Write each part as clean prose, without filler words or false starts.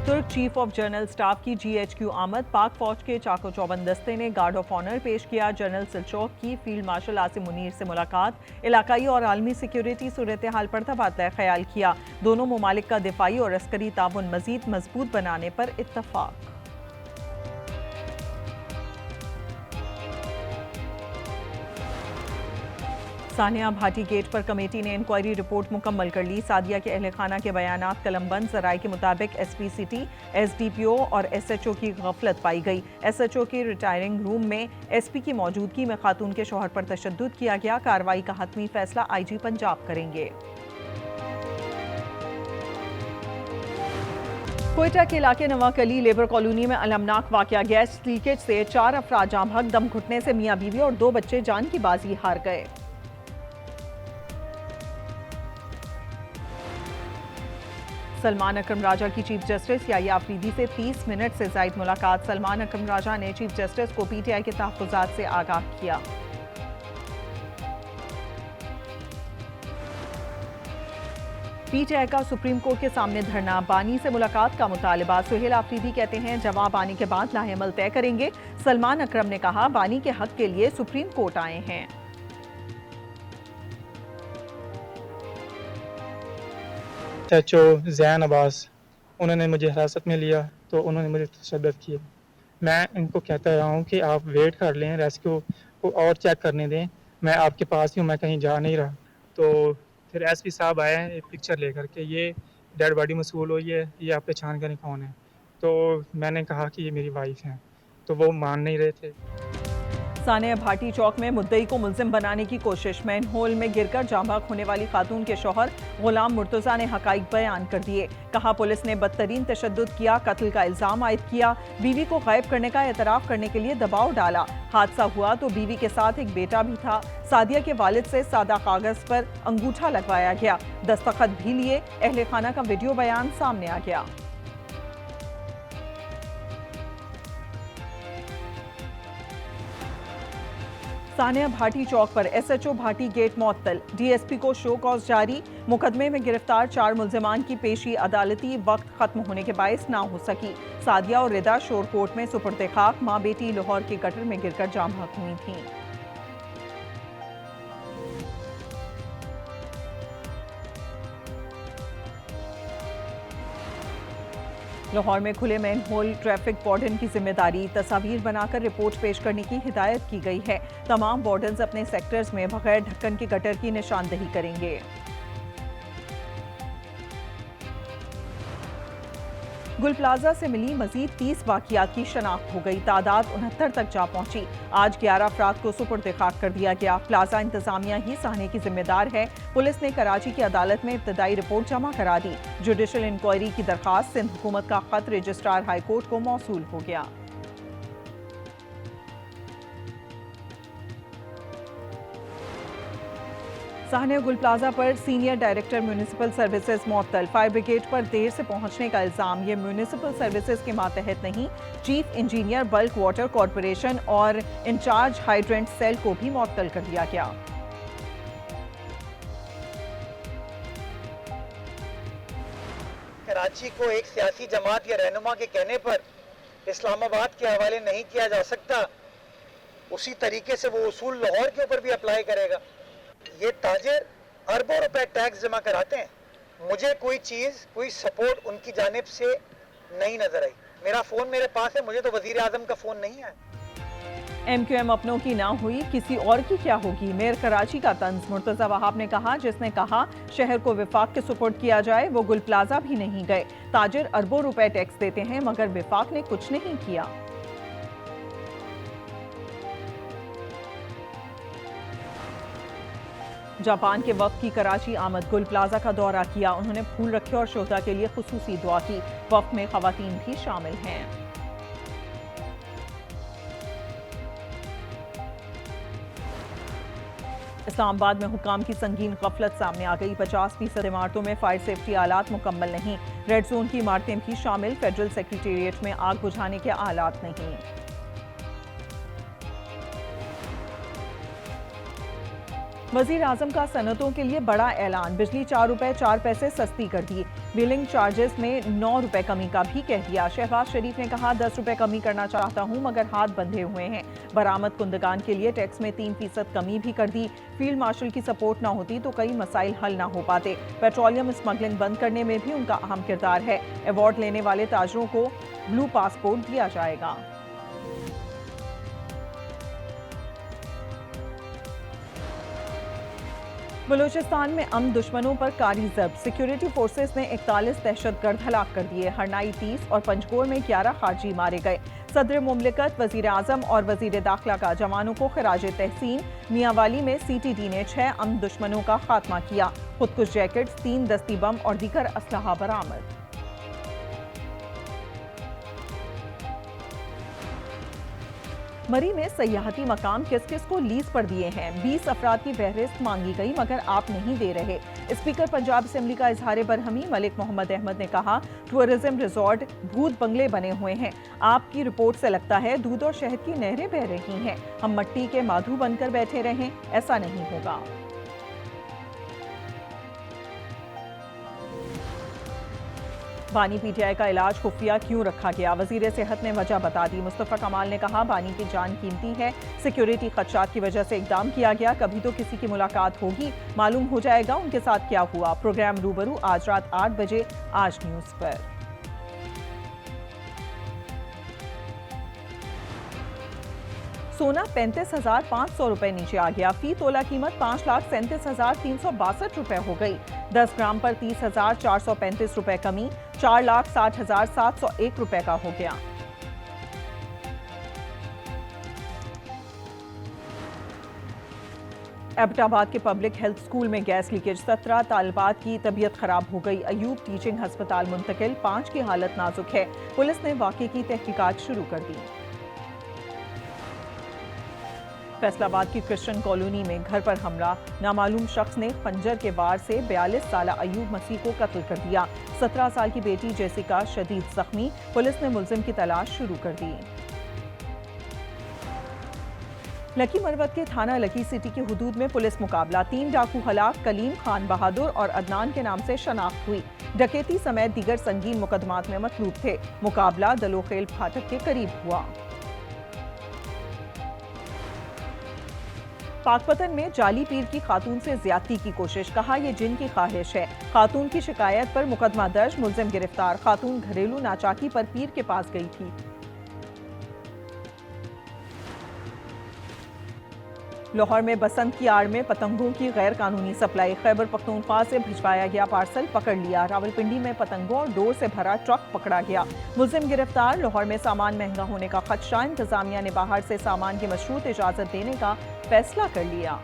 तुर्क chief of general staff की GHQ आमद। पाक फौज के चाको चौबंद दस्ते ने गार्ड ऑफ ऑनर पेश किया। जनरल सिलचौक की फील्ड मार्शल आसिम मुनीर से मुलाकात। इलाकाई और आलमी सिक्योरिटी सूरत हाल पर तबादला ख्याल किया। दोनों ममालिक का दिफाई और अस्करी ताउन मजीद मजबूत बनाने पर इत्तफाक। सानिया भाटी गेट पर कमेटी ने इंक्वायरी रिपोर्ट मुकम्मल कर ली। सादिया के अहल खाना के बयानात कलमबंद। जराये के मुताबिक SP सिटी, SDPO और SHO की गफलत पाई गई। SHO के रिटायरिंग रूम में SP की मौजूदगी में खातून के शौहर पर तशद्दुद किया गया। कार्रवाई का हतमी फैसला IG पंजाब करेंगे। कोयटा के इलाके नवाकली लेबर कॉलोनी में अलमनाक वाकया। गैस लीकेज से 4 अफराद जाँ बहक। दम घुटने से मियाँ बीवी और 2 बच्चे जान की बाजी हार गए। सलमान अकरम राजा की चीफ जस्टिस याहिया अफरीदी से 30 मिनट से ज़ायद मुलाकात। सलमान अकरम राजा ने चीफ जस्टिस को PTI के तहफ़्फ़ुज़ात से आगाह किया। PTI का सुप्रीम कोर्ट के सामने धरना। बानी से मुलाकात का मुतालबा। सुहेल अफरीदी कहते हैं जवाब आने के बाद लाहेअमल तय करेंगे। सलमान अकरम ने कहा बानी के हक के लिए सुप्रीम कोर्ट आए हैं। SHO ज़ैन अब्बास उन्होंने मुझे हिरासत में लिया तो उन्होंने मुझे तशद्दुद किया। मैं इनको कहता रहा हूँ कि आप वेट कर लें, रेस्क्यू को और चेक करने दें, मैं आपके पास ही हूँ, मैं कहीं जा नहीं रहा। तो फिर SP साहब आए हैं एक पिक्चर लेकर के, ये डेड बॉडी मसूल हुई है, ये आप पहचान करें कौन है। तो मैंने कहा कि ये मेरी वाइफ हैं, तो वो मान नहीं रहे थे। सानिया भाटी चौक में मुद्दई को मुल्जिम बनाने की कोशिश। मैन होल में गिरकर जाँ बहक होने वाली खातून के शौहर गुलाम मुर्तज़ा ने हकाइक बयान कर दिए। कहा पुलिस ने बदतरीन तशद्दुद किया, कत्ल का इल्जाम आयद किया, बीवी को गायब करने का एतराफ़ करने के लिए दबाव डाला। हादसा हुआ तो बीवी के साथ एक बेटा भी था। सादिया के वालिद से सादा कागज पर अंगूठा लगवाया गया, दस्तखत भी लिए। अहले खाना का वीडियो बयान सामने आ गया। सानिया भाटी चौक पर SHO भाटी गेट मुअत्तल। DSP को शो कॉज जारी। मुकदमे में गिरफ्तार 4 मुल्जिमान की पेशी अदालती वक्त खत्म होने के बायस ना हो सकी। सादिया और रिदा शोर कोर्ट में सुपुर्द खाक। माँ बेटी लाहौर के गटर में गिरकर जाँ बहक हुई थीं। लाहौर में खुले मैन होल ट्रैफिक वार्डन की जिम्मेदारी। तस्वीर बनाकर रिपोर्ट पेश करने की हिदायत की गई है। तमाम वार्डन्स अपने सेक्टर्स में बगैर ढक्कन के गटर की निशानदही करेंगे। गुल प्लाजा से मिली मजीद 30 वाकियात की शनाख्त हो गई। तादाद 69 तक जा पहुंची। आज 11 अफराद को सुपुर्द खाक कर दिया गया। प्लाजा इंतजामिया ही सहने की जिम्मेदार है। पुलिस ने कराची की अदालत में इब्तदाई रिपोर्ट जमा करा दी। जुडिशल इंक्वायरी की दरखास्त सिंध हुकूमत का खत रजिस्ट्रार हाई कोर्ट को मौसूल हो गया। सानिया गुल प्लाजा पर सीनियर डायरेक्टर म्यूनिसिपल सर्विसेज मुअत्तल। फायर ब्रिगेड पर देर से पहुंचने का इल्जाम। ये म्यूनिसिपल सर्विसेज के मातहत नहीं। Chief engineer bulk water corporation और इंचार्ज हाइड्रेंट सेल को भी मुअत्तल कर दिया गया। कराची को एक सियासी जमात या रहनुमा के कहने पर इस्लामाबाद के हवाले नहीं किया जा सकता, उसी तरीके से वो उसूल लाहौर के ऊपर भी अप्लाई करेगा। ये ताजिर अरबों रुपए टैक्स जमा कराते हैं। मुझे कोई चीज़, कोई सपोर्ट उनकी जानिब से नहीं नजर आई। मेरा फ़ोन मेरे पास है, मुझे तो वज़ीर आज़म का फ़ोन नहीं आया। MQM अपनों की ना हुई, किसी और की क्या होगी। मेयर कराची का तंज। मुर्तज़ा वहाब ने कहा जिसने कहा शहर को विफाक के सुपुर्द किया जाए वो गुल प्लाजा भी नहीं गए। ताजिर अरबों रुपए टैक्स देते हैं मगर विफाक ने कुछ नहीं किया। जापान के वफ्द की कराची आमद। गुल प्लाजा का दौरा किया। उन्होंने फूल रखे और शोहदा के लिए खुसूसी दुआ की। वफ्द में खवातीन भी शामिल हैं। इस्लामाबाद में हुक्काम की संगीन गफलत सामने आ गई। 50% इमारतों में फायर सेफ्टी आलात मुकम्मल नहीं। रेड जोन की इमारतें भी शामिल। फेडरल सेक्रेटेरिएट में आग बुझाने के आलात नहीं। वज़ीर आज़म का सनतों के लिए बड़ा ऐलान। बिजली 4 रुपए 4 पैसे सस्ती कर दी। बिलिंग चार्जेस में 9 रुपए कमी का भी कह दिया। शहबाज शरीफ ने कहा 10 रुपए कमी करना चाहता हूं मगर हाथ बंधे हुए हैं। बरामद कुंदगान के लिए टैक्स में 3% कमी भी कर दी। फील्ड मार्शल की सपोर्ट न होती तो कई मसाइल हल न हो पाते। पेट्रोलियम स्मगलिंग बंद करने में भी उनका अहम किरदार है। अवार्ड लेने वाले ताजरों को ब्लू पासपोर्ट दिया जाएगा। बलूचिस्तान में अमन दुश्मनों पर कारी जब्त। सिक्योरिटी फोर्सेस ने 41 दहशतगर्द हलाक कर दिए। हरनाई 30 और पंजगोर में 11 खारजी मारे गए। सदर मुमलिकत, वजीर आजम और वजीर दाखिला का जवानों को खराज तहसीन। मियांवाली में CTD ने 6 अमन दुश्मनों का खात्मा किया। खुदकुश जैकेट्स, 3 दस्ती बम और दीगर असलहा बरामद। मरी में सयाहती मकाम किस किस को लीज पर दिए हैं। 20 अफराद की फहरिस्त मांगी गई मगर आप नहीं दे रहे। स्पीकर पंजाब असेंबली का इजहार बरहमी। मलिक मोहम्मद अहमद ने कहा टूरिज्म रिजॉर्ट भूत बंगले बने हुए हैं। आपकी रिपोर्ट से लगता है दूध और शहद की नहरें बह रही हैं। हम मट्टी के माधु बनकर बैठे रहें, ऐसा नहीं होगा। बानी PTI का इलाज खुफिया क्यों रखा गया, वजीर सेहत ने वजह बता दी। मुस्तफा कमाल ने कहा बानी की जान कीमती है, सिक्योरिटी खदशात की वजह से इकदाम किया गया। कभी तो किसी की मुलाकात होगी, मालूम हो जाएगा उनके साथ क्या हुआ। प्रोग्राम रूबरू आज रात 8 बजे आज न्यूज पर। सोना 35,500 रुपए नीचे आ गया। फी तोला कीमत 5,37,362 रुपए हो गई। 10 ग्राम पर 30,435 रुपए कमी, 4,60,701 रुपए का हो गया। एबटाबाद के पब्लिक हेल्थ स्कूल में गैस लीकेज, 17 तालिबात की तबीयत खराब हो गई। अयूब टीचिंग अस्पताल मुंतकिल, 5 की हालत नाजुक है। पुलिस ने वाकये की तहकीकात शुरू कर दी। फैसलाबाद की क्रिश्चियन कॉलोनी में घर पर हमला, नामालूम शख्स ने खंजर के वार से 42 साल अयूब मसीह को कत्ल कर दिया। 17 साल की बेटी जेसिका शदीद जख्मी। पुलिस ने मुलजिम की तलाश शुरू कर दी। लकी मरवत के थाना लकी सिटी की हुदूद में पुलिस मुकाबला, 3 डाकू हलाक, कलीम खान बहादुर और अदनान के नाम से शनाख्त हुई। डकैती समेत दीगर संगीन मुकदमात में मतलूब थे। मुकाबला दलोखेल फाटक के करीब हुआ। पाकपतन में जाली पीर की खातून से ज्यादती की कोशिश, कहा यह जिन की ख्वाहिश है। खातून की शिकायत पर मुकदमा दर्ज, मुलजिम गिरफ्तार। खातून घरेलू नाचाकी पर पीर के पास गई थी। लाहौर में बसंत की आड़ में पतंगों की गैर कानूनी सप्लाई, खैबर पख्तूनख्वा से भिजवाया गया पार्सल पकड़ लिया। रावलपिंडी में पतंगों और डोर से भरा ट्रक पकड़ा गया। मुलजिम गिरफ्तार। लाहौर में सामान महंगा होने का खदशा, इंतजामिया ने बाहर से सामान की मशरूत इजाजत देने का फैसला कर लिया।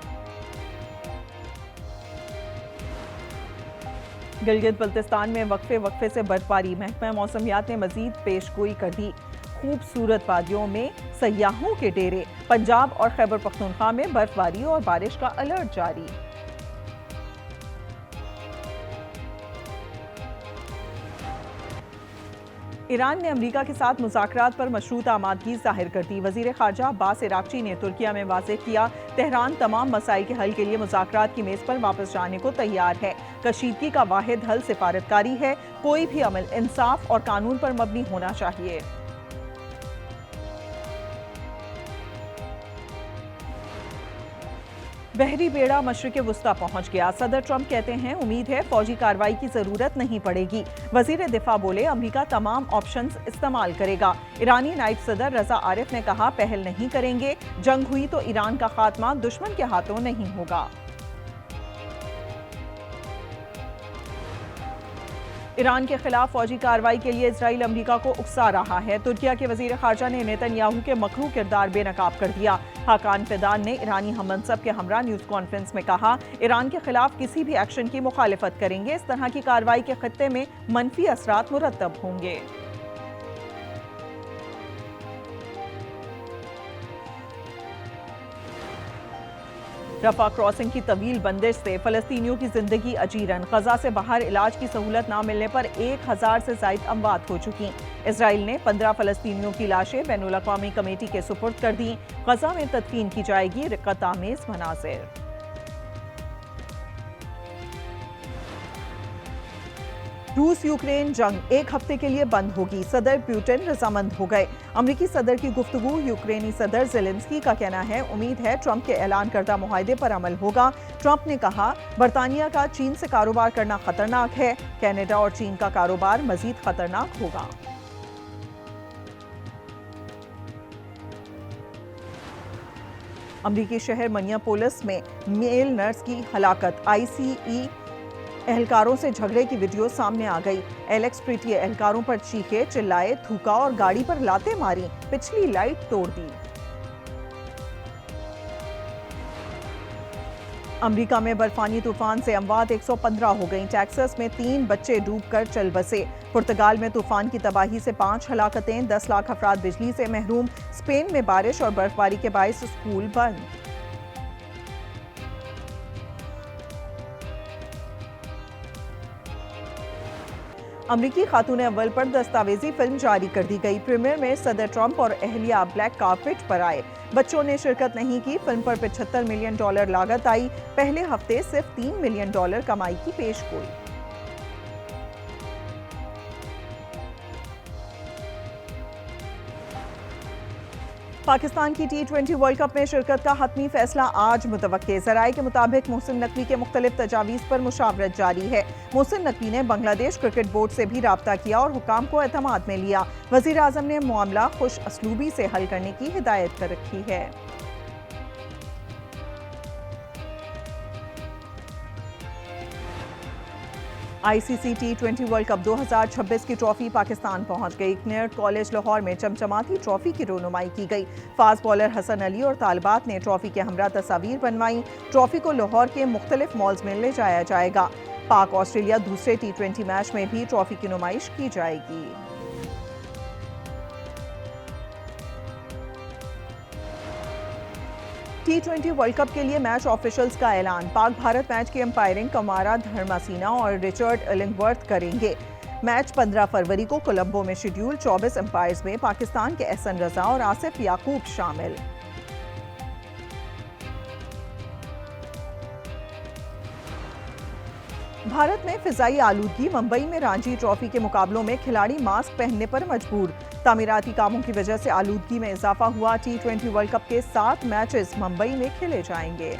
गिलगित बल्तिस्तान में वक्फे से बर्फबारी, महकमा मौसमियात ने मजीद पेशगोई कर दी। खूबसूरत वादियों में सयाहों के डेरे, पंजाब और खैबर पख्तूनख्वा में बर्फबारी और बारिश का अलर्ट जारी। ईरान ने अमेरिका के साथ मुज़ाकरात पर मशरूत आमादगी जाहिर कर दी। वज़ीर ख़ारजा अब्बास इराक़ची ने तुर्किया में वाज़ेह किया, तेहरान तमाम मसाइल के हल के लिए मुज़ाकरात की मेज़ पर वापस जाने को तैयार है। कशीदगी का वाहिद हल सिफारतकारी है। कोई भी अमल इंसाफ और कानून पर मबनी होना चाहिए। बहरी बेड़ा मशरिक़ वुस्ता पहुंच गया। सदर ट्रंप कहते हैं उम्मीद है फौजी कार्रवाई की जरूरत नहीं पड़ेगी। वजीर दिफा बोले अमेरिका तमाम ऑप्शंस इस्तेमाल करेगा। ईरानी नायब सदर रजा आरिफ ने कहा पहल नहीं करेंगे, जंग हुई तो ईरान का खात्मा दुश्मन के हाथों नहीं होगा। ईरान के खिलाफ फौजी कार्रवाई के लिए इजराइल अमेरिका को उकसा रहा है। तुर्किया के वजीर खारजा ने नेतन्याहू के मकरू किरदार बेनकाब कर दिया। हाकान फिदान ने ईरानी हममनसब के हमरा न्यूज कॉन्फ्रेंस में कहा ईरान के खिलाफ किसी भी एक्शन की मुखालिफत करेंगे। इस तरह की कार्रवाई के खत्ते में मनफी असरात मुरतब होंगे। रफा क्रॉसिंग की तवील बंदिश से फलस्तीनियों की जिंदगी अजीरन। गजा से बाहर इलाज की सहूलत न मिलने पर 1000 से ज्यादा अमवात हो चुकी। इसराइल ने 15 फलस्तीनियों की लाशें बैनुल अक़वामी कमेटी के सुपुर्द कर दी। गजा में तदफीन की जाएगी। रिक्कत आमेज मनाज़िर। रूस यूक्रेन जंग एक हफ्ते के लिए बंद होगी, सदर पुतिन रजामंद हो गए। अमेरिकी सदर की गुफ्तगू, यूक्रेनी सदर ज़ेलेंस्की का कहना है उम्मीद है ट्रंप के ऐलान करदा मुआहदे पर अमल होगा। ट्रंप ने कहा बरतानिया का चीन से कारोबार करना खतरनाक है, कनाडा और चीन का कारोबार मजीद खतरनाक होगा। अमरीकी शहर मिनियापोलिस में मेल नर्स की हलाकत, आईसीई एहलकारों से झगड़े की वीडियो सामने आ गई। एलेक्स प्रीटी एहलकारों पर चीखे, चिल्लाए, थूका और गाड़ी पर लातें मारी, पिछली लाइट तोड़ दी। अमेरिका में बर्फानी तूफान से अमवात 115 हो गई। टेक्सास में 3 बच्चे डूबकर चल बसे। पुर्तगाल में तूफान की तबाही से 5 हलाकतें, 10 लाख अफराद बिजली से महरूम। स्पेन में बारिश और बर्फबारी के बायस स्कूल बंद। अमरीकी खातून अव्वल पर दस्तावेजी फिल्म जारी कर दी गई। प्रीमियर में सदर ट्रंप और अहलिया ब्लैक कार्पेट पर आए। बच्चों ने शिरकत नहीं की। फिल्म पर $75 मिलियन लागत आई। पहले हफ्ते सिर्फ $3 मिलियन कमाई की पेशगोई। पाकिस्तान की T20 वर्ल्ड कप में शिरकत का हतमी फैसला आज मुतवक्के। ज़राए के मुताबिक मोहसिन नकवी के मुख्तलिफ तजावीज़ पर मुशावरत जारी है। मोहसिन नकवी ने बांग्लादेश क्रिकेट बोर्ड से भी राब्ता किया और हुकाम को एतमाद में लिया। वज़ीर आज़म ने मामला खुश असलूबी से हल करने की हिदायत कर रखी है। आईसीसी T20 वर्ल्ड कप 2026 की ट्रॉफी पाकिस्तान पहुंच गई। कनेड कॉलेज लाहौर में चमचमाती ट्रॉफी की रोनुमाई की गई। फास्ट बॉलर हसन अली और तालिबात ने ट्रॉफी के हमरा तस्वीर बनवाई। ट्रॉफी को लाहौर के मुख्तलिफ मॉल्स में ले जाया जाएगा। पाक ऑस्ट्रेलिया दूसरे T20 मैच में भी ट्रॉफी की नुमाइश की जाएगी। T20 वर्ल्ड कप के लिए मैच ऑफिशियल्स का ऐलान। पाक भारत मैच की अंपायरिंग कमारा धर्मासीना और रिचर्ड इलिंगवर्थ करेंगे। मैच 15 फरवरी को कोलंबो में शेड्यूल। 24 अंपायर्स में पाकिस्तान के एहसन रजा और आसिफ याकूब शामिल। भारत में फिजाई आलूदगी। मुंबई में रणजी ट्रॉफी के मुकाबलों में खिलाड़ी मास्क पहनने पर मजबूर। तामीराती कामों की वजह से आलूदगी में इजाफा हुआ। T20 वर्ल्ड कप के 7 मैचेस मुंबई में खेले जाएंगे।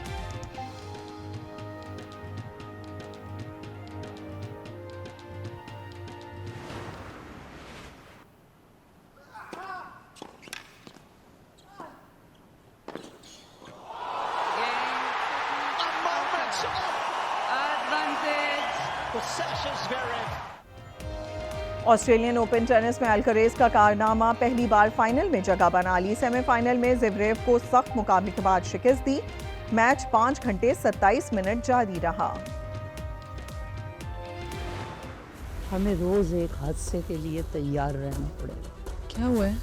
ऑस्ट्रेलियन ओपन टेनिस में अल्करेज का कारनामा, पहली बार फाइनल में जगह बना ली। सेमीफाइनल में ज़वेरेव को सख्त मुकाबले के बाद शिकस्त दी। मैच 5 घंटे 27 मिनट जारी रहा। हमें रोज एक हादसे के लिए तैयार रहना पड़ेगा। क्या हुआ है?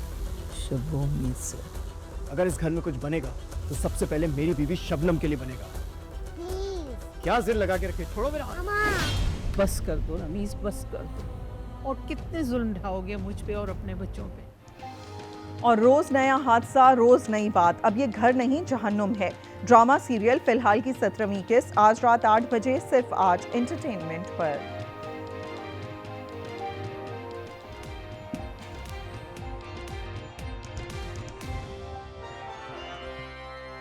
शब उम्मीद से। अगर इस घर में कुछ बनेगा तो सबसे पहले मेरी बीवी शबनम के लिए बनेगा। क्या जिद लगा के रखे, छोड़ो मेरा हाथ। बस कर दो रमीज, बस कर दो। और कितने जुल्म ढाओगे मुझ पे और अपने बच्चों पे? और रोज नया हादसा, रोज नई बात। अब ये घर नहीं जहन्नुम है। ड्रामा सीरियल फिलहाल की 17वीं किस्त आज रात 8 बजे सिर्फ आज एंटरटेनमेंट पर।